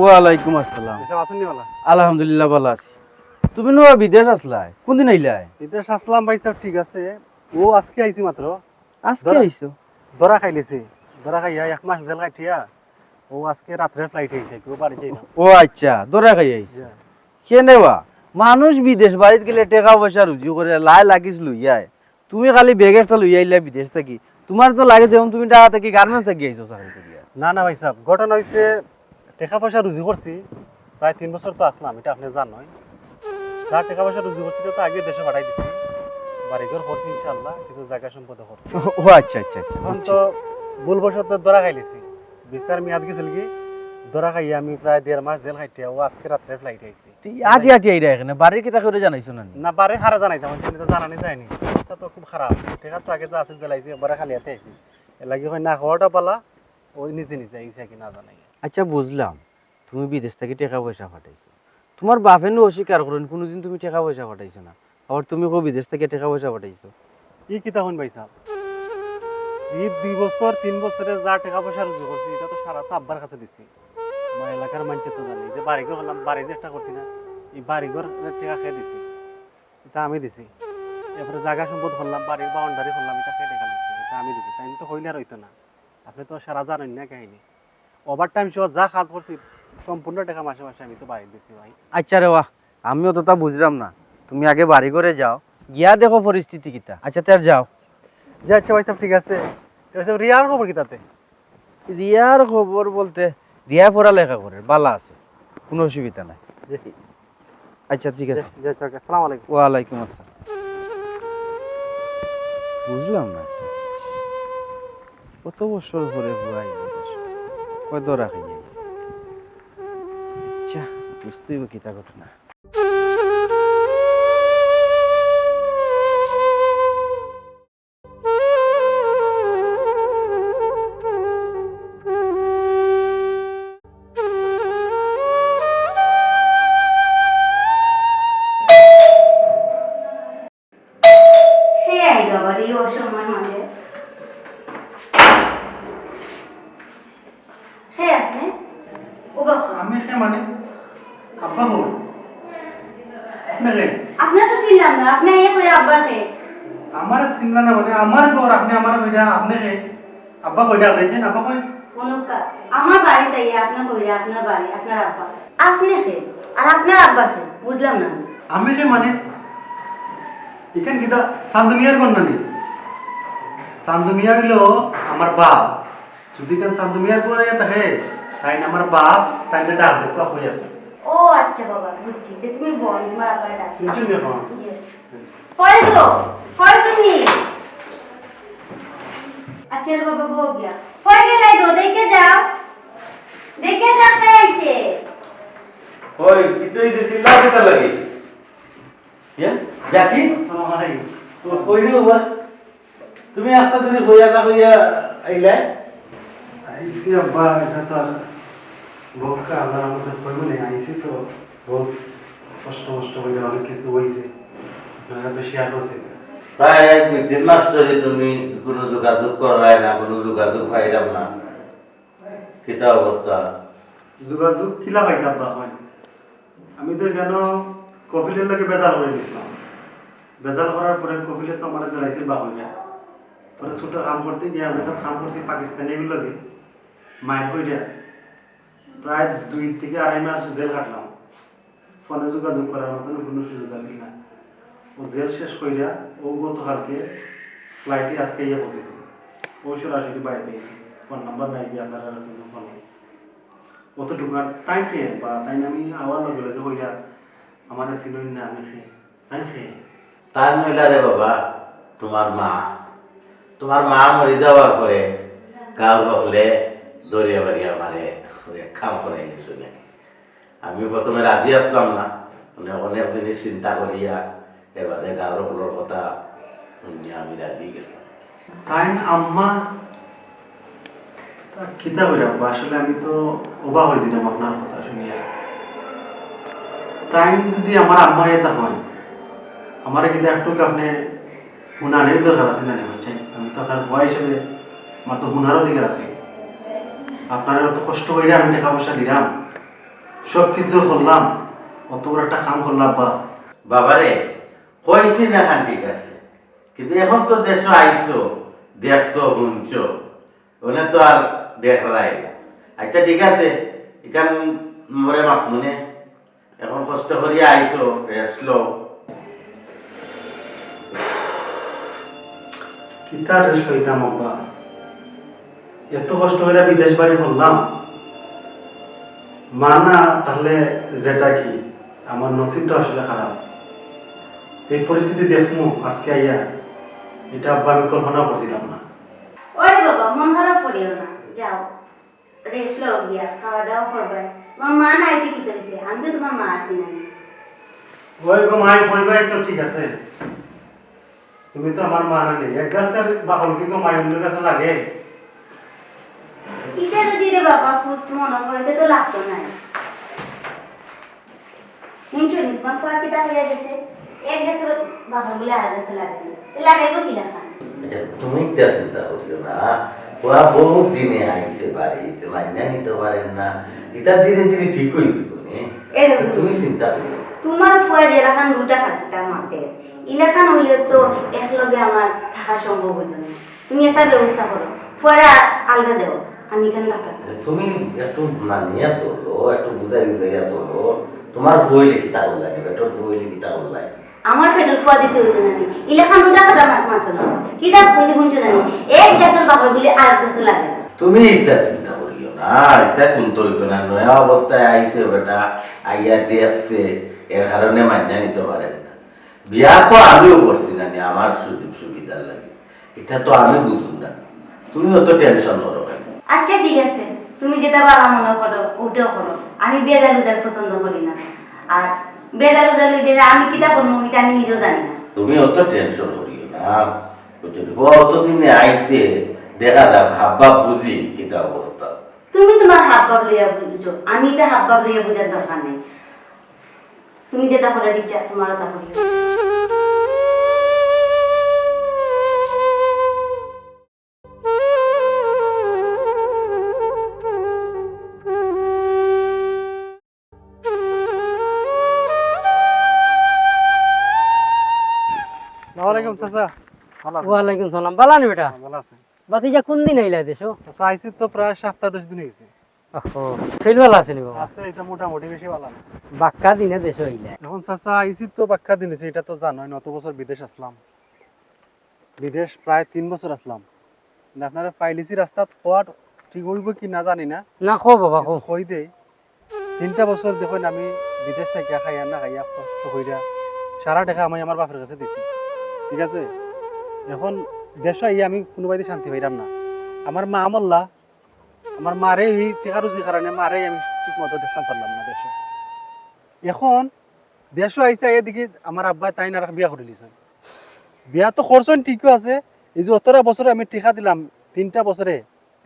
ওয়ালাইকুম আসসালাম। আলহামদুলিল্লাহ ভালো আছি। তুমি নো বিদেশ আসলাই, কোনদিন আইলাই? বিদেশ আসলাম ভাই সাহেব, ঠিক আছে। ও আজকে আইছি মাত্র। আজকে আইছো? ধরা খাইলেছি, ধরা খাইয়া 1 মাস জেল কাটিয়া ও আজকে রাত্রে ফ্লাইট হয়েছে, কেউ বাড়ি যাই না। ও আচ্ছা, দরা খাই আইছো। কেনেবা মানুষ বিদেশ বাড়িত গেলে টাকা পয়সা রুজি করে লাই লাগিস লইয়ায়, তুমি খালি ব্যাগ একটা লইয়া আইলা বিদেশ থাকি। তোমার তো লাগে যেমন তুমি টাকা থেকে গার্মেন্টস থেকে আইছো চাকরি করিয়া। না না ভাই সাহেব, ঘটনা হয়েছে টাকা পয়সা রুজি করছি প্রায় 3 বছর তো আসলাম, এটা আপনি জানেন। যার টাকা পয়সা রুজি করছি তো আগে দেশে পাঠাই দিচ্ছি, বাড়িঘর করছি ইনশাল্লাহ, কিছু জায়গা সম্পদ করছি। ও আচ্ছা আচ্ছা আচ্ছা। এখন তো ভুলবশত ধরা খাইলেছি, বিচার মেয়াদ গেছিল কি, ধরা খাইয়া আমি প্রায় 1.5 মাস জেল খাইটিয়া ও আজকে রাত্রে ফ্লাইট হয়েছি। আটি আটি আইরা এখানে বাড়ির কিতা করে জানাইছো না? না বারে হারা জানাইতাম, তো জানানি যায়নি, অবস্থা তো খুব খারাপ। ঠিক আছে, আগে তো আসিল বেলাইছি, এবারে খালি হাতে আইছি। এর লাগি হয় না খাওয়াটা পালা, ওই নিজে নিজে আইসা কি না জানাই। আচ্ছা বুঝলাম, তুমি বিদেশ থেকে টাকা পয়সা পাঠাইছো। তোমার বাপে নো অস্বীকার করেন কোনোদিন তুমি টাকা পয়সা পাঠাইছো না, আবার তুমি কো বিদেশ থেকে টাকা পয়সা পাঠাইছো। কি কিতা হন ভাই সাহেব, এই 2 বছর 3 বছরে যা টাকা পয়সা রুজি করছি এটা তো সারা তো আব্বার কাছে দিছি। আমার এলাকার মানুষ তো জানি যে বাড়িঘর হলাম, বাড়ি যে একটা করছি না, এই বাড়িঘর টাকা খেয়ে দিছি, এটা আমি দিছি। এরপরে জায়গা সম্পদ হলাম, বাড়ির বাউন্ডারি হলাম, এটা খেয়ে টাকা দিচ্ছি, এটা আমি দিছি। তাই তো হইলে আর হইতো না, আপনি তো সারা জানেন না কাহিনী। ওভার টাইম সহ যা কাজ করছি সম্পূর্ণ টাকা মাসে মাসে আমি তো বাইরে দিছি ভাই। আচ্ছা রে বাহ, আমিও তো তা বুঝলাম না। তুমি আগে বাড়ি করে যাও, গিয়া দেখো পরিস্থিতি কিতা। আচ্ছা তার যাও। যে আচ্ছা ভাই সব ঠিক আছে। রিয়ার খবর কি তাতে? রিয়ার খবর বলতে রিয়া পড়ালেখা করে বালা আছে, কোনো অসুবিধা নাই। আচ্ছা ঠিক আছে। আসসালামু আলাইকুম। ওয়ালাইকুম আসসালাম। বুঝলাম না কত বছর পরে বুয়াই কয় দরা খাইয়া গেছে। আচ্ছা বুঝতেই বা কিতা ঘটনা। সে আইলো আবার এই অসময়ের মাঝে। হে আপনি? ও বাবা, আমি কে মানে আব্বা হল আপনারে আপনার তো চিনলাম না, আপনি এই কই আব্বা হে? আমার সিমলা না মানে আমার ঘর, আপনি আমার কইরা আপনি কে আব্বা কইরা দেন আব্বা কই কোনকা আমার বাড়ি তাই আপনার কইরা আপনার বাড়ি আপনার আব্বা। আপনি হে আর আপনার আব্বা হে, বুঝলাম না। আমি কে মানে এখান কিটা সান্দমিয়ার কন্যা নেই, সান্দমিয়া হইল আমার বাপ। যদি কেন সান্দমিয়ার করে থাকে তাই না আমার বাপ, তাই না ডাক দেখা হয়ে আছে। ও আচ্ছা বাবা বুঝছি, তে তুমি বল তোমার আব্বারে ডাক। শুনছেন এখন? পরে গো, পরে তুমি। আচ্ছা রে বাবা বউ গিয়া পরে গেলে তো দেখে যাও, দেখে যা কে আইছে। ওই কিতো হইছে চিল্লা কিতা লাগি? জাকি আসসালামু আলাইকুম। তো কইরে বাবা তুমি একটা দিন হইয়া না হইয়া আইলা? আইসি আব্বা, এটা তো আর বহুকা আল্লাহর আমাদের কইব না। আইসি তো বহুত কষ্ট মষ্ট হইলে অনেক কিছু হইছে, আপনারা তো শেয়ার করছেন। প্রায় 2-3 মাস ধরে তুমি কোনো যোগাযোগ করাই না, কোনো যোগাযোগ পাইলাম না, কিতা অবস্থা? যোগাযোগ কিলা পাইতে আব্বা হয়? আমি তো কেন কফিলের লাগে বেজাল করে দিয়েছিলাম। বেজাল করার পরে কফিলে তো আমার জ্বালাইছিল বাহুইয়া, পরে ছোটো কাম করতে গিয়ে যেটা কাম করছি পাকিস্তানি এগুলোকে মায়ের কইরা প্রায় 2 থেকে 2.5 মাস জেল কাটলাম। ফোনে যোগাযোগ করার মতন কোনো সুযোগ আছে না। ও জেল শেষ কইরা ও গতকালকে ফ্লাইটে আজকে ইয়ে পৌঁছেছে, ও সরাসরি বাড়িতে গেছে। ফোন নাম্বার নাই যে আপনার আর কোনো ফোন নেই অতটুকু। আর তাই খেয়ে বা তাই আমি আওয়ার লগে লগে কইরা আমার চিনুন না, আমি খেয়ে তাই খেয়ে তাই নইলা রে বাবা, তোমার মা মরে যাওয়ার পরে গাঁও বকলে দরিয়া বাড়ি আমারে খাম করাই গেছিল। আমি প্রথমে রাজি আসলাম না, মানে অনেক জিনিস চিন্তা করিয়া এবারে গাঁওর কথা শুনিয়া আমি রাজি গেছিলাম। তাই আম্মা খিতা কইরা আসলে আমি তো অবাক হয়েছিলাম আপনার কথা শুনিয়া। তাই যদি আমার আম্মা এটা হয়, আমার কিন্তু একটু আপনি হুনারের দরকার আছে না বুঝছেন? আমি তো আপনার ভয় হিসেবে আমার তো হুনার অধিকার আছে। আপনার অত কষ্ট হইলে আমি টাকা পয়সা দিলাম, সব কিছু করলাম, অত বড় একটা কাম করলাম আব্বা। বাবারে কইছি না খান ঠিক আছে, কিন্তু এখন তো দেশ আইছো, দেখছো শুনছো, ওনে তো আর দেখলাই। আচ্ছা ঠিক আছে, এখান মরে মাপমুনে এখন কষ্ট করিয়া আইছো, রেস্ট লো। কিতা রেস্ট হইতাম আব্বা, এত কষ্ট করে বিদেশ বাড়ি করলাম, মা না তাহলে যেটা কি আমার নসিবটা আসলে খারাপ। এই পরিস্থিতি দেখমু আজকে আইয়া, এটা আব্বা আমি কল্পনা করছিলাম না। ওরে বাবা মন খারাপ করিও না, যাও রেস্ট লও গিয়া, খাওয়া দাওয়া করবে। তোমার মা নাইতে কি করেছে, আমি তো তোমার মা আছি না। ওই গো মাই কইবাই তো ঠিক আছে, তুমি তো আমার মা না নেই। এক গাছের বাকল কি গো মাই অন্য গাছে লাগে? ইটা যদি রে বাবা ফুট মনে করতে তো লাগতো নাই। শুনছো নি তোমার ফুয়া কিতা হইয়া গেছে, এক গাছের বাকল বলে আর গাছে লাগে লাগাইব কি দেখা। এটা তুমি একটা চিন্তা করিও না, ওরা বহুত দিনে আইছে বাড়িতে, মাইনা নিতে পারেন না, এটা ধীরে ধীরে ঠিক হয়ে যাবে। এরকম। তুমি চিন্তা করিও না। তোমার ফুয়া যেলাখান রুটা খাটটা মাতে ইলাখান হইলে তো একলগে আমার থাকা সম্ভব হইতো না। তুমি একটা ব্যবস্থা করো, ফুয়ারা আলগা দেও, আমি এখানে ডাক্তার। তুমি একটু মানিয়া চলো, একটু বুঝাই বুঝাইয়া চলো। তোমার বইলে কি তা উল্লাই, বেটর বইলে কি তা উল্লাই। আমার ফেটল ফুয়া দিতে হইতো না, ইলাখান রুটা খাটা মাতো না। কি দাস কইতে শুনছো না, এক গাছের বাকল বলে আর গাছে লাগে না। তুমি এটা চিন্তা করিও না, এটা কোনটো হইতো না, নয়া অবস্থায় আইছে বেটা, আইয়া দেখছে, এর কারণে মান্যা নিতে পারেন না। বিয়া তো আমিও করছি না, আমার সুযোগ সুবিধার লাগে, এটা তো আমি বুঝুন না। তুমি অত টেনশন করো কেন? আচ্ছা ঠিক আছে, তুমি যেটা বাবা মনে করো ওটাও করো। আমি বেদাল উদাল পছন্দ করি না, আর বেদাল উদাল যেটা আমি কিতা করবো এটা আমি নিজেও জানি না। তুমি অত টেনশন করিও না, বুঝলি? ও অতদিনে আইছে, দেখা যাক হাব্বা বুঝি কিটা অবস্থা। তুমি তোমার হাব ভাব লইয়া বুঝো, আমি তো হাব ভাব লইয়া বুঝার দরকার নেই। তুমি যেটা করার ইচ্ছা তোমারও তা করিও। আসসালামু আলাইকুম চাচা, ভালো আছেন? ওয়ালাইকুম সালাম। বালানি বেটা, ভালো আছেন? বাতিজা কোন দিন আইলা দেশো? চাচা আইছি তো প্রায় সপ্তাহ 10 দিন হয়েছে। শরীর ভালো আছে নি বাবা? আছে, এটা মোটামুটি বেশি ভালো না। বাক্কা দিনে দেশো আইলা? এখন চাচা আইছি তো বাক্কা দিনেছি, এটা তো জানোই, নত বছর বিদেশ আসলাম। বিদেশ প্রায় 3 বছর আসলাম। না আপনারা পাইলিছি রাস্তাত খোয়ার ঠিক হইব কি না জানি না, না খো বাবা খো। কিছু কই দেই। 3টা বছর দেখুন আমি বিদেশ থেকে খাইয়া না খাইয়া কষ্ট কইরা সারা টাকা আমি আমার বাপের কাছে দিছি, ঠিক আছে? এখন দেশে আইয়া আমি কোনো বাইতে শান্তি পাইলাম না। আমার মা মল্লা, আমার মারে এই টেকা রুজির কারণে মারে আমি ঠিক মতো দেখতে পারলাম না দেশে। এখন দেশে আইসা এদিকে আমার আব্বা তাই না বিয়া করে লিছেন। বিয়া তো করছেন ঠিকই আছে, এই যে 18 বছরে আমি টেকা দিলাম, 3টা বছরে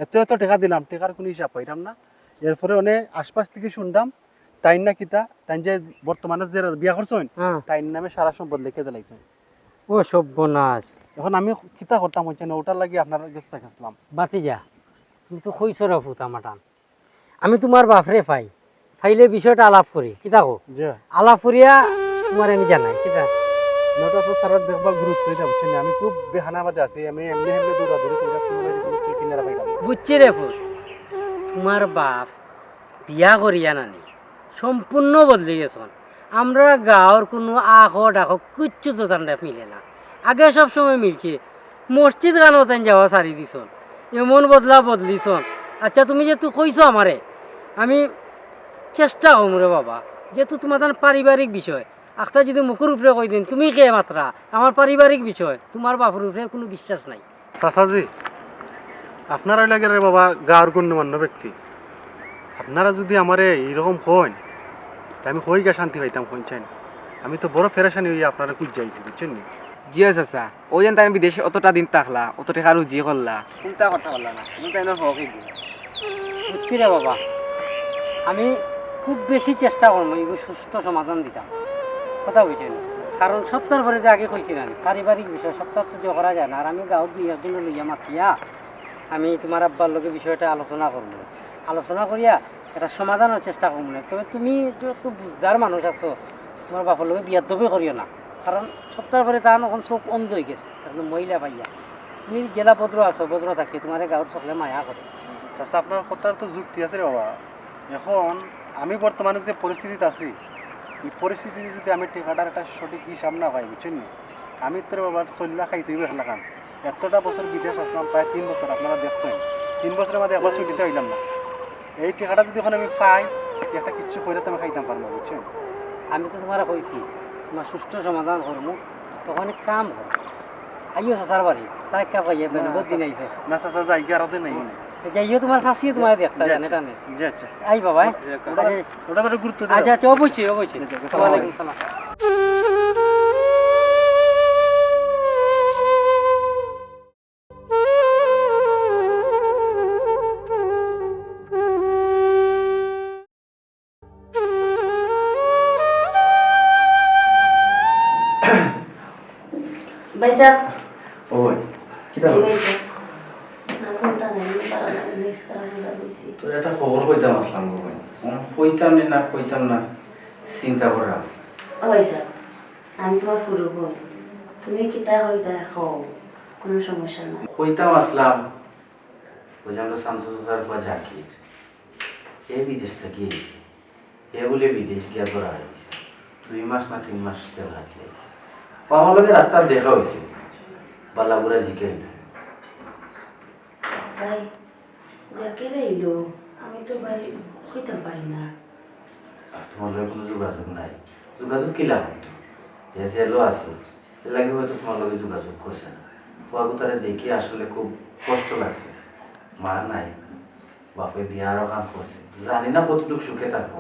এত এত টাকা দিলাম, টাকার কোনো হিসাব পাইলাম না। এরপরে অনেক আশপাশ থেকে শুনলাম তাই না কিতা, তাই যে বর্তমানে যে বিয়া করছেন তাই নামে সারা সম্পদ লিখে দিলাইছেন। ও সর্বনাশ। এখন আমি কিতা করতাম হচ্ছে না, ওটার লাগি আপনার কাছে গেছিলাম। বাতিজা তুমি তো কইছ রফুত আমাটান, আমি তোমার বাপরে ফাইলে বিষয়টা আলাপ করি, কিতা কো? যে আলাপ করিয়া তোমার আমি জানাই, কিতা? নটা তো সারা দেখবার গুরুত্ব এটা হচ্ছে না, আমি খুব বেহানাবাদে আছি, আমি এমনি এমনি দৌড়াদৌড়ি করে কোনো বাইরে কোনো কিনারা পাইলাম না। বুঝছি রে ফুট, তোমার বাপ বিয়া করিয়া নানি সম্পূর্ণ বদলে গেছন। আমরা গাঁৱৰ কোনো আখ ডাক কিচ্ছু তো তান মিলে না, আগে সব সময় মিলছে। মসজিদ গানও তাই যাওয়া সারি দিছন, এমন বদলা বদলিছন। আচ্ছা তুমি যেহেতু কইছো আমারে, আমি চেষ্টা করম রে বাবা, যেহেতু তোমার তার পারিবারিক বিষয়, আখটা যদি মুখের উপরে কই দিন তুমি কে মাত্রা, আমার পারিবারিক বিষয়, তোমার বাপের উপরে কোনো বিশ্বাস নাই। চাচাজি, আপনারা লাগে রে বাবা গাঁর গণ্যমান্য ব্যক্তি, আপনারা যদি আমারে এইরকম কইন আমি কই গা শান্তি পাইতাম কইছেন। আমি তো বড় ফেরাসানি হইয়া আপনারা খুঁজ যাইছি, বুঝছেন নি? জিও চাচা, ওই যেন তাই বিদেশে অতটা দিন থাকলা, অত টাকা আর জি করলা, চিন্তা করতে পারলা না, তাই না হক বুঝছি রে বাবা, আমি খুব বেশি চেষ্টা করবো এগুলো সুস্থ সমাধান দিতাম, কথা বুঝছেন? কারণ সপ্তাহের পরে যে আগে কইছিলেন পারিবারিক বিষয় সপ্তাহ তো যে করা যায় না। আর আমি গাঁৱত দুই একদিন লইয়া মাতিয়া আমি তোমার আব্বার লগে বিষয়টা আলোচনা করবো, আলোচনা করিয়া এটা সমাধানের চেষ্টা করবো না। তবে তুমি একটু বুঝদার মানুষ আছো, তোমার বাপর লোকে বিয়ার দবে করিও না, কারণ সপ্তাহ পরে তার এখন চোখ অন্ধ হয়ে গেছে, একদম মহিলা পাইয়া। তুমি গেলা ভদ্র আছো, ভদ্র থাকি তোমার গাঁর চকলে মায়া করে। আচ্ছা আপনার কথার তো যুক্তি আছে রে বাবা। এখন আমি বর্তমানে যে পরিস্থিতিতে আছি, এই পরিস্থিতিতে যদি আমি টেকাটার একটা সঠিক হিসাব না পাই, বুঝছেন নি, আমি তোর বাবার চল্লা খাইতে হইবে খেলাকান। এতটা বছর বিদেশ আসলাম, প্রায় 3 বছর, আপনারা দেখছেন 3 বছরের মধ্যে একবার ছুটিতে হইলাম না। এই টেকাটা যদি এখন আমি পাই, একটা কিচ্ছু করে তো আমি খাইতাম পারবো, বুঝছেন। আমি তো তোমার কইছি তোমার সুষ্ঠু সমাধান করবো, তখন এক কাম করো, আইও চাচার বাড়ি চা এক কাপ খাইয়ে দেন, বহুত দিন আইছে। না চাচা যাই কি আরতে নেই যাইও তোমার চাষিয়ে তোমার দেখতে জানে টানে। জি আচ্ছা, আই বাবা। ওটা তো গুরুত্ব আচ্ছা দেয়। আচ্ছা, অবশ্যই অবশ্যই। আসসালামু আলাইকুম। সালাম। ভাই সাহেব, ওই জি ভাই সাহেব, না কোনটা নেই, পারা না, নেক্সট টাইম আমরা দিছি। তোর একটা খবর কইতাম আসলাম গো ভাই, কইতাম না কইতাম না চিন্তা করলাম। ও ভাই সাহেব, আমি তোমার ফুরু বল, তুমি কিতা হইতা খাও, কোনো সমস্যা না। কইতাম আসলাম, ওই যে আমরা শামসু চাচার পর জাকির এ বিদেশ থেকে এসেছে, এ বলে বিদেশ গিয়া করা হয়েছে 2 মাস না 3 মাস তেল হাঁটি আইছে। আমার লগে রাস্তার দেখা হয়েছে, বালাগুড়া জিকে না। ভাই যাকে রইলো, আমি তো ভাই হইতাম পারি না। আর তোমার লগে কোনো যোগাযোগ নাই, যোগাযোগ কি লাভ হতো, এ জেলও আছে, এর লাগে হয়তো তোমার লগে যোগাযোগ করছে না। ফুয়াগুতারে দেখে আসলে খুব কষ্ট লাগছে, মা নাই, বাপে বিয়ারও কাম করছে, জানি না কতটুকু সুখে থাকবো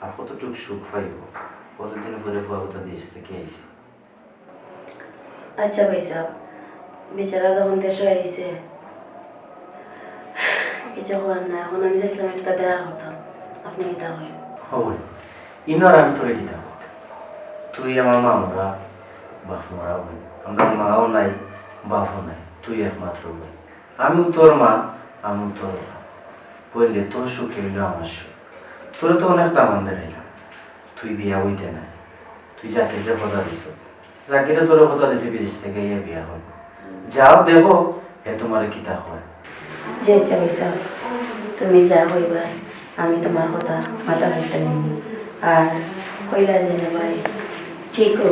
আর কতটুকু সুখ পাইব। কতদিন পরে ফুয়াগুতা দেশ থেকে আইছে। আচ্ছা ভাই সাহেব, বেচারা যখন দেশে আইছে, কিছু হওয়ার না, এখন আমি চাইছিলাম একটা দেখা হতাম, আপনি কিতা হইল। হয় ইনার আমি তোরে দিতাম, তুই আমার মা মরা, বাপ মরা হই, আমরা মাও নাই বাপও নাই, তুই একমাত্র হই। আমিও তোর মা, আমিও তোর বাপ, বললে তোর সুখে হইল আমার সুখ। তোরে তো অনেক দামান দেখাইলাম, তুই বিয়া হইতে নাই, তুই জাকিরে কথা দিস, জাকিরে তোর কথা দিছি বিদেশ থেকে ইয়ে বিয়া হল। যাও দেখো এ তোমার কিতা হয়। যে ইচ্ছা ভাই সাহেব, তুমি যা হইবা, আমি তোমার কথা মাথা হাইতে নিব। আর কইলা যে না ভাই, ঠিকও,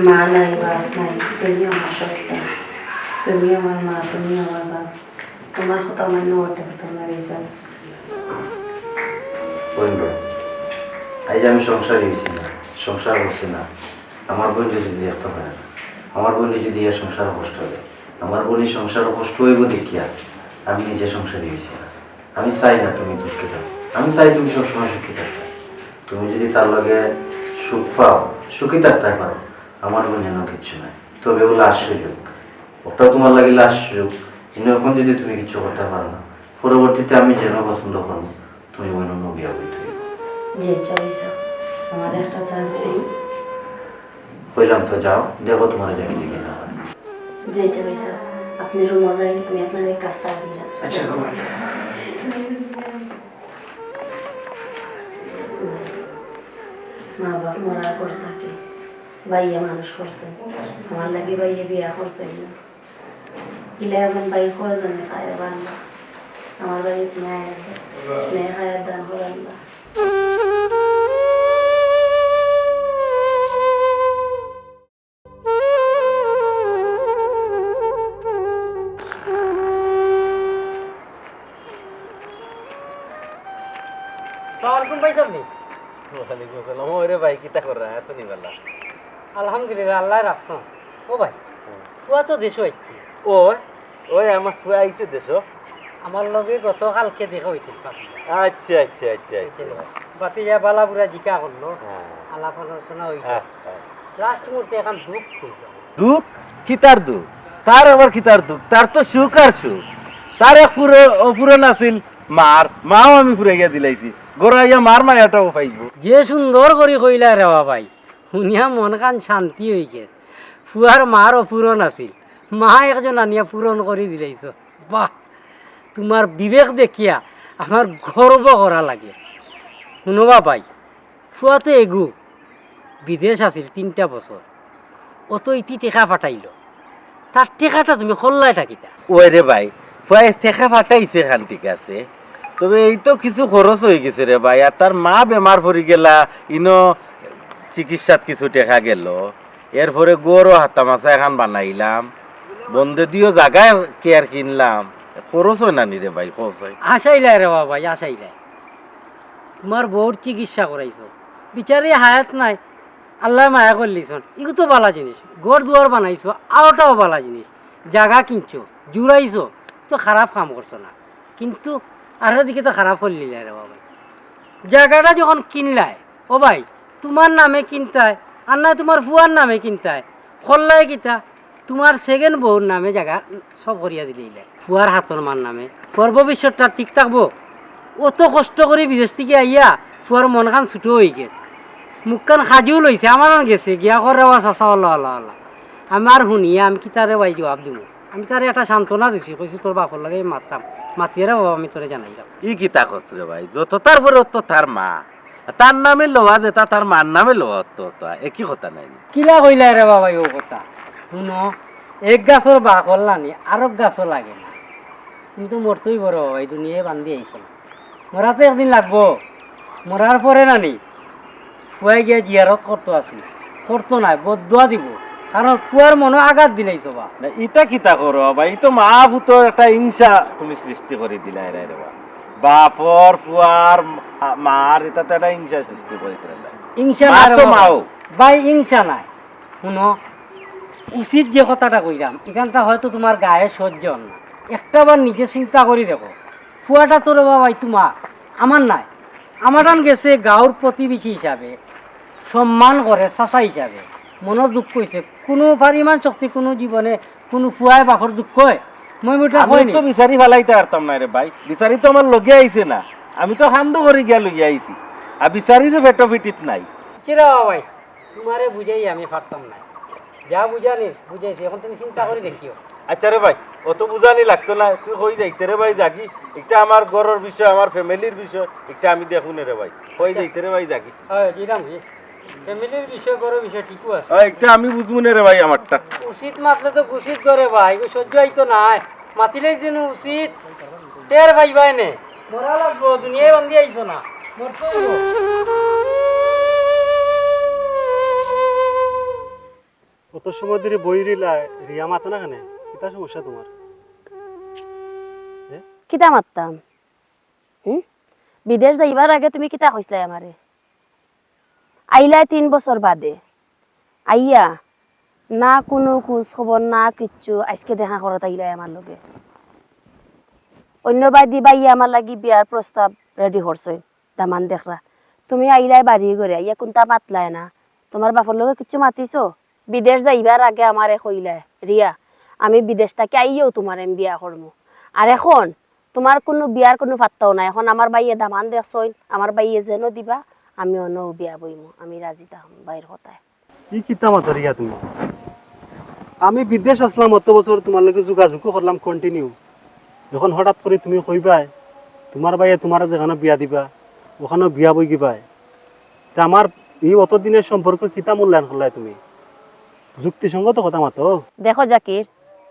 মা নাই বাপ নাই, তুমি আমার সত্তা, তুমি আমার মা, তুমি আমার বাপ, তোমার কথা মান্য করতে পারতাম না ভাই সাহেব। বলবো আজ আমি সংসার হয়েছি না, সংসার করছি না, আমার বোনকে যদি একটা হয় না, আমার বোনে যদি এ সংসার কষ্ট হয়, আমার বোনের সংসার কষ্ট হইব দেখিয়া আমি নিজে সংসারী হয়েছি না। আমি চাই না তুমি দুঃখে থাকো, আমি চাই তুমি সবসময় সুখী থাকতে। তুমি যদি তার লগে সুখ পাও, সুখী থাকতে পারো, আমার বোন যেন কিচ্ছু নাই। তবে ওগুলো আশ্চর্য, ওটা তোমার লাগে আশ্চর্য, কিন্তু এখন যদি তুমি কিছু করতে পারো না, পরবর্তীতে আমি যেন পছন্দ করবো তুমি অন্য বিয়া বইতে যে ইচ্ছা ভাই সাহেব, আমার একটা চান্স দিন। হইলাম তো, যাও দেখো তোমার জায়গা দিকে না হয়। যে ইচ্ছা ভাই সাহেব, আপনি রুম যাই, আমি আপনার কাজ চা দিলাম। আচ্ছা কমান মা বাপ মরার পর থাকে, ভাইয়া মানুষ করছে, আমার লাগে ভাইয়া বিয়া করছে না, ইলে এখন ভাই কয়জনে খায় বান্ধা, আমার বাড়িতে নেয় খায়ের দান করেন না। সালামালাইকুম ভাই সাহেব। ওয়ালাইকুম আসসালাম। ওরে ভাই কিতা কর রা আছো নি বালা? আলহামদুলিল্লাহ, আল্লাহ রাখছো। ও ভাই, ফুয়া তো দেশ হইছে। ওই ওই আমার ফুয়া আইছে দেশো। আমার লগে গতকালকে দেখা হয়েছিল আচ্ছা আচ্ছা আচ্ছা আচ্ছা। বাতিজা বালা বুড়া জিকা করলো, হ্যাঁ আলাপ আলোচনা হইল। হ্যাঁ। লাস্ট মুহূর্তে এখন দুঃখ হইল। দুঃখ কিতার দুঃখ? তার আবার কিতার দুঃখ? তার তো সুখ আর সুখ। তার এক পুরন আছিল মার, মাও আমি ফুরে গিয়া দিলাইছি, গোড়াইয়া মার মায়াটাও পাইব। যে সুন্দর করে কইলা রে ভাই, শুনিয়া মন কান শান্তি হয়ে গেছে। ফুয়ার মার অপূরণ আছিল, মা একজন আনিয়া পূরণ করে দিলাইছ। বাহ, তোমার বিবেক দেখিয়া আমার গর্ব করা লাগে। শুনবা ভাই ফুয়াতে এগু বিদেশ আছিল 3টা বছর অত ইতি টেকা ফাটাইল তার টেকাটা তুমি খোল্লাই থাকিতা ওই রে ভাই ফুয়াই টেকা ফাটাইছে খান ঠিক আছে, তবে এই তো কিছু খরচ হয়ে গেছে রে ভাই। আর তার মা বেমার পড়ে গেলা, ইনো চিকিৎসাত কিছু টেকা গেল, এরপরে গরু হাতা মাছা এখন বানাইলাম, বন্ধে দিও জায়গায় কেয়ার কিনলাম, খরচ হয় না নি রে ভাই, খরচ হয়। আশাইলাই রে ভাই আশাইলাই তোমার বউর চিকিৎসা করাইছো বিচারে হায়াত নাই আল্লাহ মায়া করলিছন এগুলো তো ভালো জিনিস ঘর দুয়ার বানাইছো আরোটাও ভালো জিনিস জায়গা কিনছো জুড়াইছো তো খারাপ কাম করছো না, কিন্তু আর দিকে তো খারাপ করলিলাই রে ভাই। জায়গাটা যখন কিনলাই ও ভাই তোমার নামে কিনতায় আর না তোমার ফুয়ার নামে কিনতায় খোল্লাই কিতা তোমার সেকেন্ড বউর নামে জায়গা সব করিয়া দিলে ফুয়ার হাতর মার নামে ফুয়ার ভবিষ্যৎটা ঠিক থাকবো। অত কষ্ট করে বিদেশ থেকে আইয়া ফুয়ার মন খান ছুটো হয়ে গেছে, মুখ কান সাজিও লইছে, আমার গেছে গিয়া করে চাষা আল্লাহ আল্লাহ আল্লাহ। আমার শুনিয়ে আমি কি তারে ভাই জবাব দিব, আমি তারে একটা সান্ত্বনা দিছি, কইছি তোর বাপর লাগে মাতলাম মাতিয়ে রে বাবা আমি তোরে জানাইলাম। ই কিতা করছে রে ভাই, যত তারপরে তো তার মা, তার নামে লোয়া যেটা তার মার নামে লোয়া তো একই কথা নাই। কিলা কইলা রে বাবা ও কথা শুনো, এক গাছর বাঘ করলানি আরো গাছও লাগে না, তুমি তো মরতেই বড় এই দুনিয়ায় বান্ধি আইছ না, মরা তো একদিন লাগবো, মরার পরে নানি ফুয়াই গিয়ে জিয়ারত করতো আসি করতো নাই বদুয়া দিব, কারণ ফুয়ার মনে আঘাত দিলাইছ বা না ইটা কিতা করো ভাই, ই তো মা ভূতর একটা হিংসা তুমি সৃষ্টি করে দিলা রে রে বাপর ফুয়ার মার এটা তো একটা হিংসা সৃষ্টি করে দিলা। হিংসা মা নাই রে তো বাবা। মাও। ভাই হিংসা নাই, শুনো উচিত যে কথাটা কইরাম এখানটা হয়তো তোমার গায়ে সহ্য হন না, একটা বার নিজে চিন্তা করি দেখো ফুয়াটা তোর বাবাই তোমার আমার নাই, আমার গেছে গাঁর প্রতিবেশী হিসাবে সম্মান করে চাচা হিসাবে, মনের দুঃখ হয়েছে কোনো পরিমাণ শক্তি কোনো জীবনে কোনো ফুয়ায় বাপর দুঃখ হয় মই মোটা আমি হয়নি। তো বিচারি ফেলাইতে পারতাম না রে ভাই, বিচারি তো আমার লগে আইছে না, আমি তো খান্দ করে গিয়া লইয়া আইছি, আর বিচারিরও ভেটো পিটিত নাই। চিরা ভাই তোমারে বুঝাই আমি পারতাম না, যা বুঝালি বুঝাইছি, এখন তুমি চিন্তা করে দেখিও। আচ্ছা রে ভাই অত বুঝানি লাগতো না, তুই কই যাইতে রে ভাই জাগি, একটা আমার ঘরের বিষয় আমার ফ্যামিলির বিষয় একটা আমি দেখুন রে ভাই, কই যাইতে রে ভাই জাগি। জিরাম জি ফ্যামিলির বিষয় করো বিষয় ঠিকও আছে, একটা আমি বুঝবো না রে ভাই আমারটা। উচিত মাতলে তো উচিত করে ভাই সহ্য হইতো নাই, মাতিলেই যেন উচিত টের ভাই ভাই নে মরা লাগবো, দুনিয়ায় বান্ধি আইছো না মরতে হইব। কত সময় ধরে বই রিয়া মাথা না কেন, কিতা সমস্যা তোমার? কিতা মারতাম বিদেশ যাইবার আগে তুমি কিতা কইসলে আমারে? আইলাই 3 বছর বাদে আইয়া না কোনো খোঁজ খবর না কিচ্ছু, আজকে দেখা করত আইলাই আমার লগে। অন্য বাই দিবা ইয়া আমার লাগি বিয়ার প্রস্তাব রেডি করছই, দামান দেখরা তুমি আইলাই বাড়ি করে আইয়া কোনটা মাতলাই না, তোমার বাপর লগে কিচ্ছু মাতিছো? বিদেশ যাইবার আগে আমারে কইলাই রিয়া আমি বিদেশ থেকে আইয়াও তোমার আমি বিয়া করবো, আর এখন তোমার কোনো বিয়ার কোনো পাত্তাও নাই, এখন আমার বাইয়ে দামান দেখছই, আমার বাইয়ে যেন দিবা আমি অন্য বিয়া বইমু, আমি রাজি তাহম বাইর কথায়। কি কিতা মাথা রিয়া তুমি? আমি বিদেশ আসলাম অত বছর, তোমার লগে যোগাযোগ করলাম কন্টিনিউ, এখন হঠাৎ করে তুমি কইবাই তোমার বাইয়ে তোমার যেখানে বিয়া দিবা ওখানে বিয়া বই গিবাই, তা আমার এই অত দিনের সম্পর্ক কিতা মূল্যায়ন করলাই তুমি? যুক্তিসঙ্গত কথা মাতো। দেখো জাকির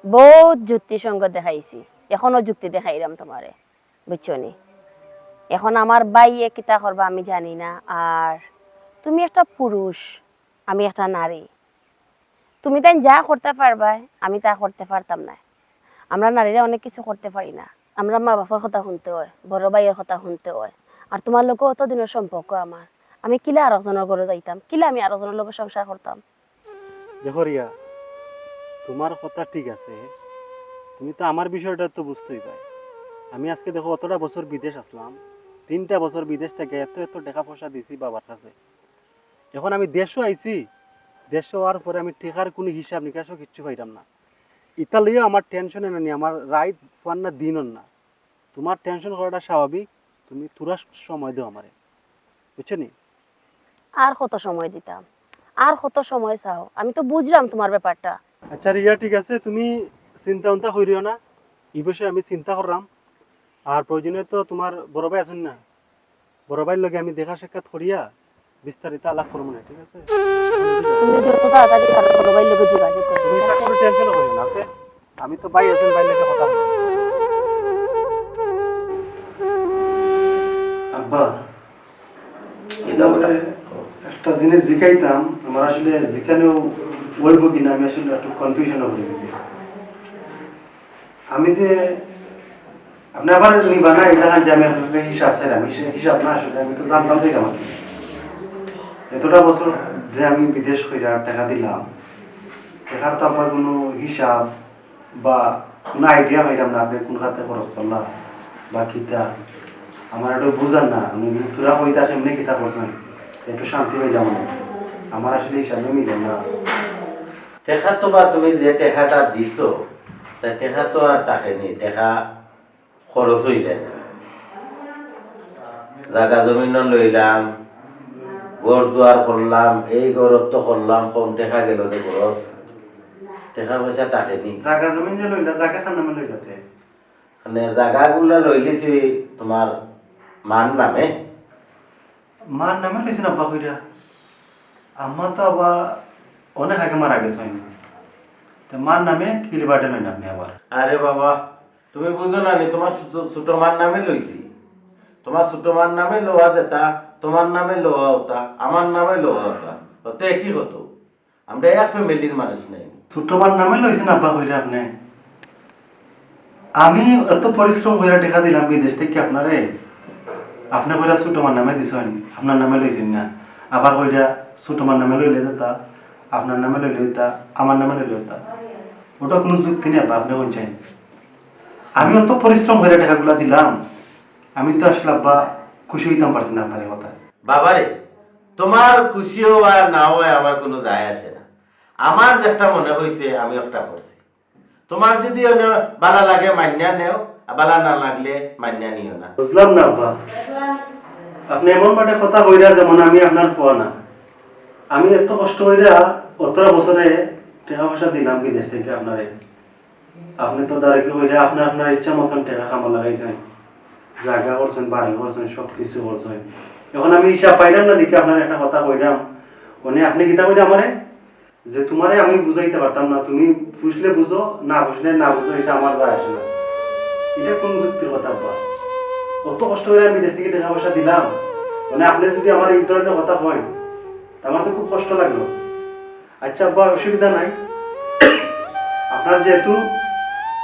বহুত যুক্তিসঙ্গ দেখাইছি, এখনো যুক্তি দেখাইলাম তোমারে, বুঝছো নি? এখন আমার বাইয়ে কিতা করবা আমি জানি না, আর তুমি একটা পুরুষ আমি একটা নারী, তুমি তাই যা করতে পারবা আমি তা করতে পারতাম না। আমরা নারীরা অনেক কিছু করতে পারি না, আমরা মা বাবার কথা শুনতে হয়, বড় ভাইয়ের কথা শুনতে হয়, আর তোমার লোক অত দিনের সম্পর্ক আমার, আমি কিলা আর একজনের ঘরে যাইতাম, কিলা আমি আর একজনের লোক সংসার করতাম? দেখো রিয়া তোমার কথা ঠিক আছে, তুমি তো আমার বিষয়টা তো বুঝতেই পাই। আমি আজকে দেখো অতটা বছর বিদেশ আসলাম, 3টা বছর বিদেশ থেকে এত এত টাকা পয়সা দিছি বাবার কাছে, এখন আমি দেশও আইছি, দেশ হওয়ার পরে আমি টেকার কোনো হিসাব নিকাশও কিচ্ছু পাইতাম না, ইতা লইয়া আমার টেনশনে নানি, আমার রাইত পান না দিনও না, তোমার টেনশন করাটা স্বাভাবিক, তুমি তুরা সময় দাও আমারে, বুঝছো নি? আর কত সময় দিতাম, আর কত সময় চাও, আমি তো বুঝলাম তোমার ব্যাপারটা। আচ্ছা রিয়া ঠিক আছে, তুমি চিন্তা উন্তা করিও না, এই বিষয়ে আমি চিন্তা করলাম, আর প্রয়োজনে তো তোমার বড় ভাই আছেন না, বড় ভাইয়ের লগে আমি দেখা সাক্ষাৎ করিয়া বিস্তারিত আলাপ করবো না, ঠিক আছে? তুমি যত তাড়াতাড়ি পারো বড় ভাইয়ের লোক যোগাযোগ করবে, তুমি ঠিক আছে? কোনো টেনশন করিও না, ওকে? আমি তো ভাই আছেন, ভাইয়ের লগে কথা বলবো। আব্বা, এটা ওটা। একটা জিনিস জিকাইতাম, আমার আসলে জিকানেও বলবো কিনা আমি আসলে একটু কনফিউশনে পড়ে গেছি। আমি যে আপনি আবার নিবা না এটা যে আমি আপনার একটা হিসাব চাইলাম, হিসাব না আসলে আমি তো জানতাম চাইলাম আর কি। এতটা বছর যে আমি বিদেশ কইরা টাকা দিলাম, টাকার তো আমার কোনো হিসাব বা কোনো আইডিয়া পাইলাম না আপনি কোন খাতে খরচ করলাম বা কিতা। আমার একটু বুঝান না, আমি তোরা কইতা কেমনে কিতা করছেন, একটু শান্তি হয়ে যাবো না। আমার আসলে হিসাবে মিলে না। টেকা তো বা তুমি যে টেকাটা দিছো তা টেকা তো আর তাকেনি, টেকা খরচ হয়ে যায় না। জাগা জমিন লইলাম, ঘর দুয়ার করলাম, এই ঘরত তো করলাম, কম টেকা গেল রে খরচ, টেকা পয়সা তাকেনি। জাগা জমিন যে লইলা, জাগা খান নামে লইলাতে মানে জাগাগুলা লইলিছি তোমার মান নামে। মার নামে লইছেন আব্বা কইরা? আম্মা তো আবার অনেক আগে মারা গেছে, তো মার নামে কিলিবাটে লইন আপনি আবার? আরে বাবা, তুমি বুঝো না নি, তোমার ছোট মার নামে লইছি। তোমার ছোট মার নামে লোহা যেতা, তোমার নামে লোহা হতা, আমার নামে লোহা হতা, হতে একই হতো। আমরা এক ফ্যামিলির মানুষ নাই। ছোট মার নামে লইছেন আব্বা কইরা আপনি? আমি এত পরিশ্রম করে টাকা দিলাম বিদেশ থেকে আপনারে, আপনি কইরা ছোট মার নামে দিছেন, আপনার নামে লইছেন না। আবার কইরা ছোট মার নামে লইলে যেতা, আপনার নামে লইলে হইতা, আমার নামে লইলে হইতা। ওটা কোনো যুক্তি নেই আব্বা, আপনি বলছেন। আমি অত পরিশ্রম করে টাকাগুলা দিলাম, আমি তো আসলে আব্বা খুশি হইতাম পারছি না আপনার এই কথায়। বাবারে, তোমার খুশি হওয়া না হওয়া আমার কোনো যায় আসে না। আমার যেটা মনে হয়েছে আমি একটা করছি। তোমার যদি বালা লাগে মান্যা নেও, বালা না লাগলে মান্যা নিও না। বুঝলাম না আব্বা, আপনি এমন পাটে কথা কইরা যেমন আমি আপনার পোয়া না। আমি এত কষ্ট কইরা 18 বছরে টাকা পয়সা দিলাম বিদেশ থেকে আপনারে, আপনি তো দাঁড়িয়ে কইরা আপনার আপনার ইচ্ছা মতন টাকা কামা লাগাইছেন, জায়গা করছেন, বাড়ি করছেন, সব কিছু করছেন। এখন আমি হিসাব পাইলাম না দেখে আপনার একটা কথা কইলাম, মানে আপনি কিতা কইরা আমারে যে তোমারে আমি বুঝাইতে পারতাম না, তুমি বুঝলে বুঝো, না বুঝলে না বুঝো, এটা আমার যায় আসে না। এটা কোন যুক্তির কথা আব্বা? কত কষ্ট করে আমি বিদেশ থেকে টাকা পয়সা দিলাম, মানে আপনি যদি আমার এই ধরনের কথা হয় আমার তো খুব কষ্ট লাগলো। আচ্ছা আব্বা, অসুবিধা নাই, আপনার যেহেতু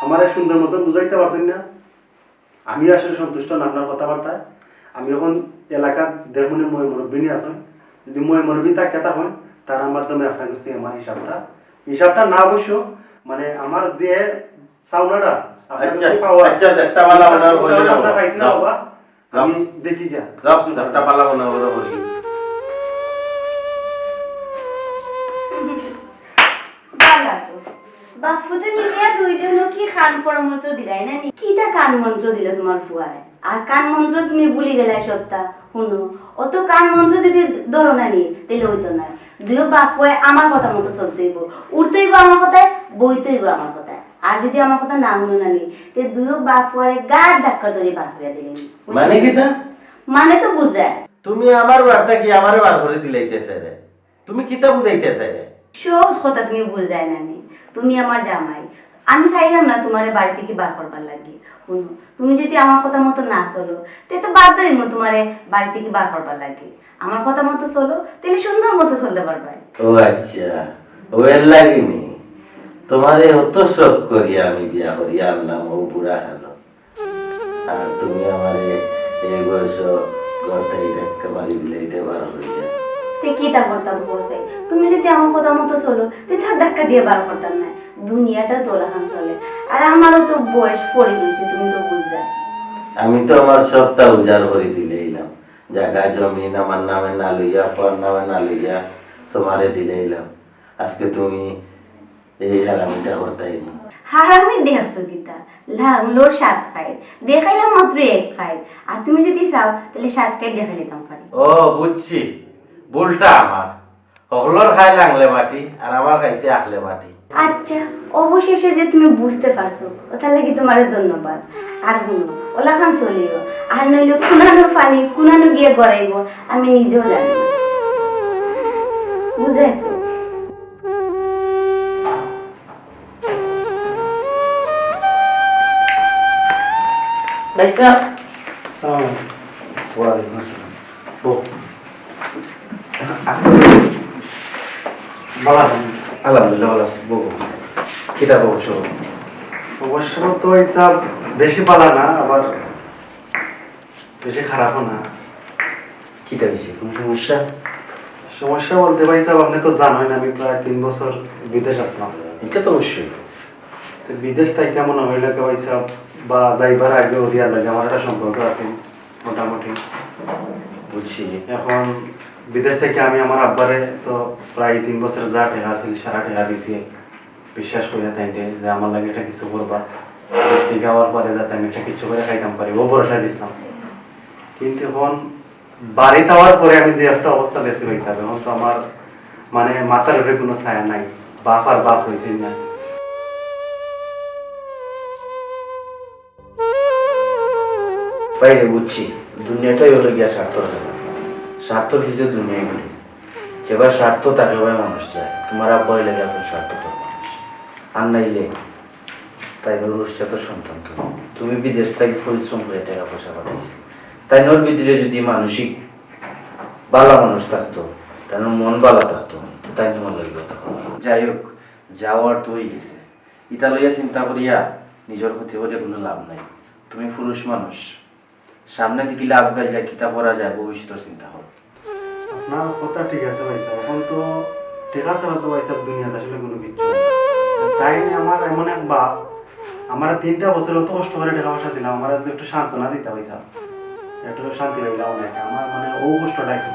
আমার সুন্দর মতন বুঝাইতে পারছেন না, আমি আসলে সন্তুষ্ট না আপনার কথাবার্তায়। আমি এখন এলাকার দেখুন মই মুরব্বিনী আছেন, যদি মই মুরব্বী তা কেতা হন তার মাধ্যমে আপনার কাছ থেকে আমার হিসাবটা না অবশ্য, মানে আমার যে সাউনাটা আমি দেখি গিয়া একটা পালা মনে করে করি। বাপুতে মিলিয়া দুইজনও কি কান পরামর্শ দিলাই না? কিটা কান মন্ত্র দিল তোমার ফুয়ায়? আর কান মন্ত্র তুমি ভুলি গেলাই সপ্তাহ। শুনো, অত কান মন্ত্র যদি ধরো না নি তাহলে হইতো না। দুই বাপুয়ে আমার কথা মতো চলতে হইব, উঠতে হইব আমার কথায়, বইতে হইব আমার কথায়। আর যদি আমার কথা না শুনো না নি তে দুই বাপুয়ে গাড় ধাক্কা ধরে বার করে দিলেন। মানে কিটা? মানে তো বুঝায় তুমি আমার বার্তা কি আমারে বার করে দিলাইতেছে রে? তুমি কিতা বুঝাইতেছে রে? সহজ কথা তুমি বুঝায় না নি। তুমি আমার জামাই, আমি চাইলাম না তোমার বাড়ি থেকে বার করবার লাগে। শুনো, তুমি যদি আমার কথা মতো না চলো তে তো বাধ্য হইব তোমারে বাড়ি থেকে বার করবার লাগে। আমার কথা মতো চলো তাহলে সুন্দর মতো চলতে পারবে। ও আচ্ছা, ওয়েল লাগিনি তোমারে অত শখ করিয়া আমি বিয়া করিয়া আনলাম, ও বুড়া খালো, আর তুমি আমারে এই বয়স ঘরটাই ধাক্কা মারি দিলাইতে বার করিয়া। তে কিটা করতাম বসে? তুমি যদি আমার কথা মতো চলো তে তার ধাক্কা দিয়ে বার করতাম না। দুনিয়াটা দোলাখান চলে, আর আমারও তো বয়স পড়ে গেছে, তুমি তো বুঝবে। আমি তো আমার সবটা উজাড় করে দিলেইলাম, জায়গা জমিন আমার নামে না লইয়া, ফোন নামে না লইয়া তোমারে দিলেইলাম। আজকে তুমি এই হারামিটা করতাই না। হারামি দেখছো গীতা, লোর 7 খাই দেখাইলাম মাত্র 1 খাই, আর তুমি যদি চাও তাহলে 7 খাই দেখাই নিতাম পারি। ও বুঝছি, ভুলটা আমার। সকলের খাই লাংলে মাটি আর আমার খাইছে আখলে মাটি। আচ্ছা, অবশেষে যে তুমি বুঝতে পারছো, ওটার লাগি তোমার ধন্যবাদ। আর শুনো, ওলা খান চলিব, আর নইলে কুনানোর পানি কুনানো গিয়ে গড়াইব, আমি নিজেও জানি না। বুঝাই তো? ভাইসা সালাম ওয়ালাইকুম আসসালাম। বউ, ভালো আছেন? আলহামদুলিল্লাহ ভালো আছি। বউ, কিতাব অবশ্য অবশ্য তো হিসাব বেশি পালা না, আবার বেশি খারাপও না। কিতাব হয়েছে, কোনো সমস্যা? সমস্যা বলতে ভাই সাহেব, আপনি তো জানেন আমি প্রায় 3 বছর বিদেশ আসলাম। এটা তো অবশ্যই। তো বিদেশ থেকে কেমন হইলে ভাই সাহেব, বা যাইবার আগে ওরিয়া লাগে আমার একটা সম্পর্ক আছে মোটামুটি। বুঝছি। এখন বিদেশ থেকে আমি আমার আব্বারে তো প্রায় 3 বছর যা টাকা আছিল সারা টাকা দিছি, বিশ্বাস করে তাইতে যে আমার লাগে এটা কিছু করবা, বিদেশ থেকে যাওয়ার পরে যাতে আমি এটা কিছু করে খাইতাম পারি, ও ভরসা দিছিলাম। কিন্তু এখন বাড়িতে যাওয়ার পরে আমি যে একটা অবস্থা দেখছি ভাই সাহেব, এখন তো আমার মানে মাথার উপরে কোনো ছায়া নাই, বাপ আর বাপ হয়েছে না। বাইরে বুঝছি, দুনিয়াটাই হলো গিয়া স্বার্থর খেলা। স্বার্থর কিছু দুনিয়ায় গুলি, যেবার স্বার্থ তাকে ভাই মানুষ চায়। তোমার আব্বা হইলে গিয়ে এখন স্বার্থপর মানুষ, আর নাইলে তাই ভবিষ্যৎ সন্তান। তুমি বিদেশ থেকে পরিশ্রম করে টাকা পয়সা পাঠাইছি, তাই নোর ভিতরে যদি মানসিক বালা মানুষ থাকতো, তাই মন বালা থাকতো, তাই তোমার লাগবে। যাই হোক, যাওয়ার তো হয়ে গেছে, ইতা লইয়া চিন্তা করিয়া নিজের ক্ষতি হলে কোনো লাভ নাই। তুমি পুরুষ মানুষ, সামনে দিকে লাভ গাল যায়, কিতা করা যায় ভবিষ্যতের চিন্তা হোক। আপনার কথা ঠিক আছে ভাই সাহেব, এখন তো টেকা ছাড়া তো ভাই সাহেব দুনিয়াতে আসলে কোনো কিছু নেই। তাই নিয়ে আমার এমন এক বাপ, আমার 3টা বছর অত কষ্ট করে টাকা পয়সা দিলাম, আমার একটু সান্ত্বনা দিতে ভাই সাহেব, একটু শান্তি লাগলে অনেক। আমার মানে ও কষ্টটা কি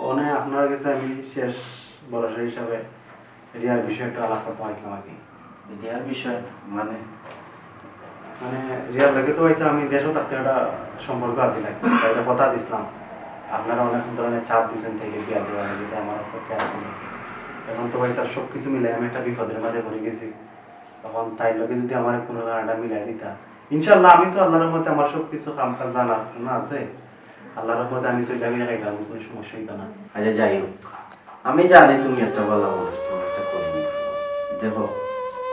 অনেক আপনার কাছে আমি শেষ ভরসা হিসাবে রিয়ার বিষয়ে একটু আলাপ করতে পারলাম আর কি। এটার বিষয় মানে মানে রিয়ার লাগে তো ভাই সাহেব আমি দেশও থাকতে একটা সম্পর্ক আছে নাকি, তাই এটা কথা দিছিলাম। আপনারা অনেক ধরনের চাপ দিচ্ছেন থেকে বিয়া দেওয়া লাগে, আমার পক্ষে আছে না। এখন তো ভাই স্যার সব কিছু মিলাই আমি একটা বিপদের মাঝে পড়ে গেছি। তখন তাই লোকে যদি আমার কোনো লাড়াটা মিলাই দিতা, ইনশাল্লাহ আমি তো আল্লাহর মধ্যে আমার সব কিছু কাম কাজ জানা শোনা আছে, আল্লাহর মধ্যে আমি চলে আমি খাইতাম, কোনো সমস্যা হইতো না। আচ্ছা যাই হোক, আমি জানি তুমি একটা ভালো মানুষ, তুমি একটা কর্মী। দেখো,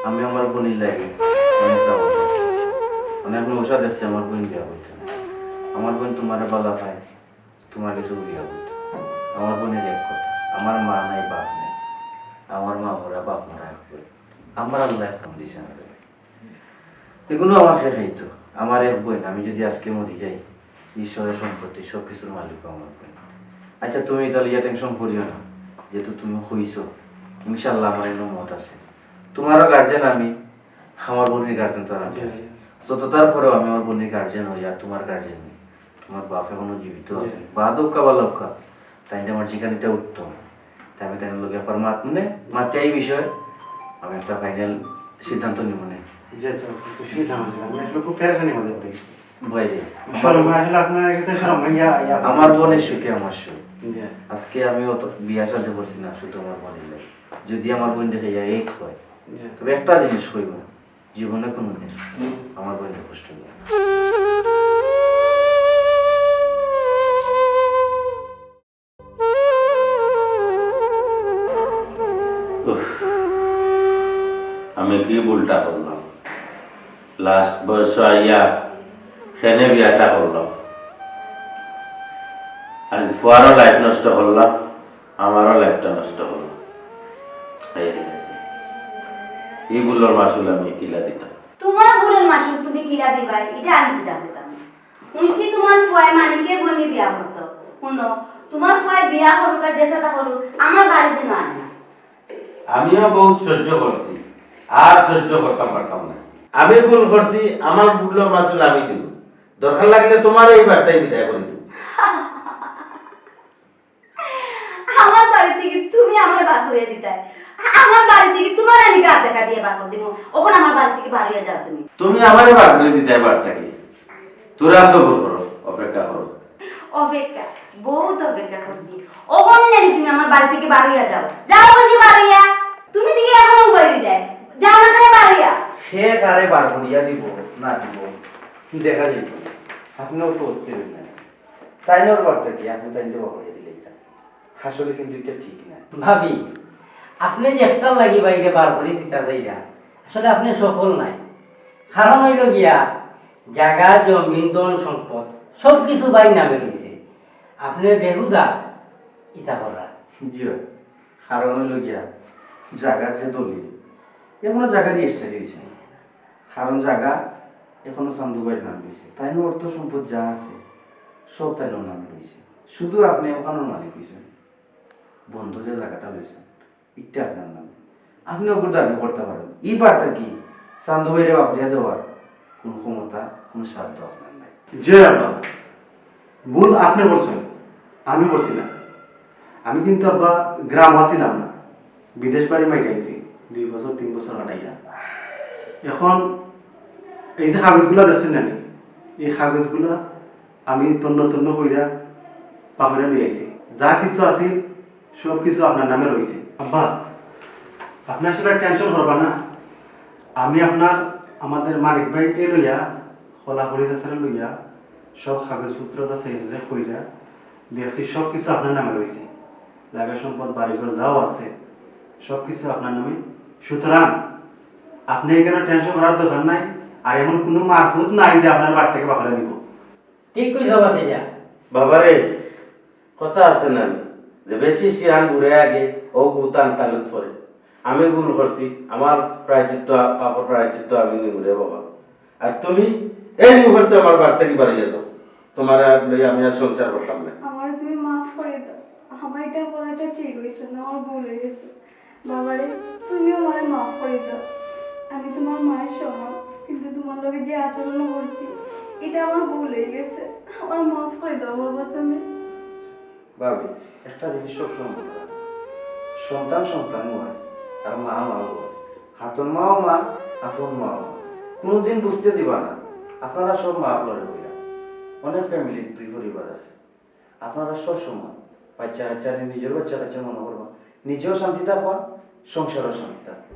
আমি আমার বোনের লাগে অনেকটা অনেক নৌসা দেখছি আমার বোন বিয়া করতে না। আমার বোন তোমার বালা পায়, তোমার কিছু বিয়া করতে। আমার বোনের এক কথা, আমার মা নাই বাপ নাই, আমার মা ওরা বাপ মারা একবার, আমার আল্লাহ এখন দিছে না। এগুলো আমাকে খাইতো আমার এক বোন। আমি যদি আজকে মরি যাই, ঈশ্বরের সম্পত্তি সব কিছুর মালিক আমার বোন। আচ্ছা তুমি তাহলে ইয়া টেনশন করিও না, যেহেতু তুমি হইছো, ইনশাল্লাহ আমার এমন মত আছে। তোমারও গার্জেন আমি, আমার বোনের গার্জেন তো আমি আছি। যত তারপরেও আমি আমার বোনের গার্জেন হই, আর তোমার গার্জেন নেই। তোমার বাপ এখনো জীবিত আছে, বা দৌকা বা লৌকা, তাই আমার যেখানেটা উত্তম। তাই আমি তাই লোক ব্যাপার মানে মাতে এই বিষয়ে আমি একটা ফাইনাল সিদ্ধান্ত নিব না। যে চলছে তো সেটা আমি আসলে খুব ফেরেশানির মধ্যে পড়ে গেছি। বাইরে শরম আসলে আপনার কাছে শরম ইয়া আমার বোনের সুখে আমার সুখ। জি আজকে আমি অত বিয়া সাথে করছি না শুধু আমার বোনের লাগে। যদি আমার বোন দেখে যায় এই হয়, জি তবে একটা জিনিস কইব, জীবনে কোনো দিন আমার বোনের কষ্ট নেই। আমি কি ভুলটা করলাম, লাস্ট বয়স আইয়া সেনে বিয়াটা করলাম, আজ ফুয়ারও লাইফ নষ্ট করলাম, আমারও লাইফটা নষ্ট হলো। এইগুলোর মাসুল আমি কিলা দিতাম। তোমার বোনের মাসুল তুমি কিলা দিবাই, এটা আমি দিতাম বলতাম। শুনছি তোমার ফুয়াই মানিকের বোনে বিয়া করতো। শুনো, তোমার ফুয়াই বিয়া করুক আর দেশাটা করুক, আমার বাড়িতে না আনে না। আমিও বহুত সহ্য করছি, আর সহ্য করতাম পারতাম না। আমি ভুল করছি, আমার ভুলের মাসুল আমি দিব। দরকার লাগলে তোমার এই বার্তায় বিদায় করে দিব। আমার বাড়ি থেকে তুমি আমার বার করে দিতে, আমার বাড়ি থেকে তোমার আমি গাছ দেখা দিয়ে বার করে দিব। ওখানে আমার বাড়ি থেকে বার হয়ে যাও তুমি। তুমি আমারে বার করে দিতে বার্তাকে, তোরা সবর করো, অপেক্ষা করো। অপেক্ষা বহুত অপেক্ষা করবি ওখানে জানি তুমি আমার বাড়ি থেকে বাড়িয়া যাও যাও বলছি বাড়িয়া তুমি দিকে এখনো বাইরে যায় যাও না কেন বাড়িয়া সে কারে বার করিয়া দিব না দিব দেখা যাইব আপনিও তো অস্থির হইলেন তাই নর বার্তা কি আপনি তাই জবাব করিয়া দিলে এটা আসলে কিন্তু এটা ঠিক না ভাবি আপনি যে একটা লাগি বাইরে বার করে দিতে চাইরা আসলে আপনি সফল নাই কারণ হইল গিয়া জায়গা জমিন ধন সম্পদ সব কিছু বাইর নামে রয়েছে আপনি বেহুদা ইটা করা জি ভাই কারণ হইল গিয়া জাগার যে দলিল এখনো জায়গারই এক্সট্রা রয়েছে কারণ জায়গা এখনো চান্দুবাইয়ের নাম রয়েছে তাই না অর্থ সম্পদ যা আছে সব তাই নাম রয়েছে শুধু আপনি ওখানোর মালিক হয়েছেন বন্ধু যে জায়গাটা রয়েছেন এটা আপনার নাম আপনি ওপর দাবি করতে পারেন এই বার্তা কি চান্দুবাইরে বাপরিয়া দেওয়ার কোন ক্ষমতা কোন সাধ্য আপনার নাই যে আব্বা ভুল আপনি করছেন আমি করছি না আমি কিন্তু আব্বা গ্রাম আসিলাম না বিদেশ বাড়ি মাইটাইছি 2 বছর 3 বছর কাটাইয়া এখন এই যে কাগজগুলা দেখছেন না এই কাগজগুলা আমি তন্ন তন্ন কইরা পাহরে নিয়ে আইছি যা কিছু আছে সব কিছু আপনার নামে রয়েছে আব্বা আপনি আসলে টেনশন করবা না আমি আপনার আমাদের মালিক ভাইকে লইয়া খোলা পরিচয় লইয়া সব কাগজপত্র আছে যে কইরা দেখছি সব কিছু আপনার নামে রয়েছে জায়গা সম্পদ বাড়িঘর যাও আছে সব কিছু আপনার নামে সুতরাং আপনি এখানে টেনশন করার দরকার নাই আর এমন কোনো মারফুত নাই যে আপনার বাড়ি থেকে বাহরে দিব ঠিক কই যাবা যা বাবারে কথা আছে না আমি যে বেশি শিয়ান ঘুরে আগে ও গুতান তালত পরে আমি ভুল করছি আমার প্রায়চিত্ত পাপর প্রায়চিত্ত আমি ঘুরে বাবা আর তুমি এই মুহূর্তে আমার বাড়ি থেকে বাড়ি যেত তোমার আর লই আমি আর সংসার করতাম না আমার তুমি মাফ করে দাও আমার এটা করাটা ঠিক হয়েছে না আমার ভুল হয়ে গেছে বাবারে তুমিও আমার মাফ করে দাও আমি তোমার মায়ের সমান কিন্তু তোমার লগে যে আচরণ করছি এটা আমার ভুল হয়ে গেছে আমার মাফ করে দাও বাবা তুমি ভাবি একটা জিনিস সব সময় মনে রাখবেন। সন্তান সন্তান হয় আর মা মা হয় হাতন মাও মা আপন মাও মা কোনোদিন বুঝতে দিবা না আপনারা সব মা লড়ে হইয়া অনেক ফ্যামিলি 2 পরিবার আছে আপনারা সব সময় বাচ্চা কাচ্চা নিজের বাচ্চা কাচ্চা মনে করবা নিজেও শান্তি থাকবা সংসারও শান্তি থাকবা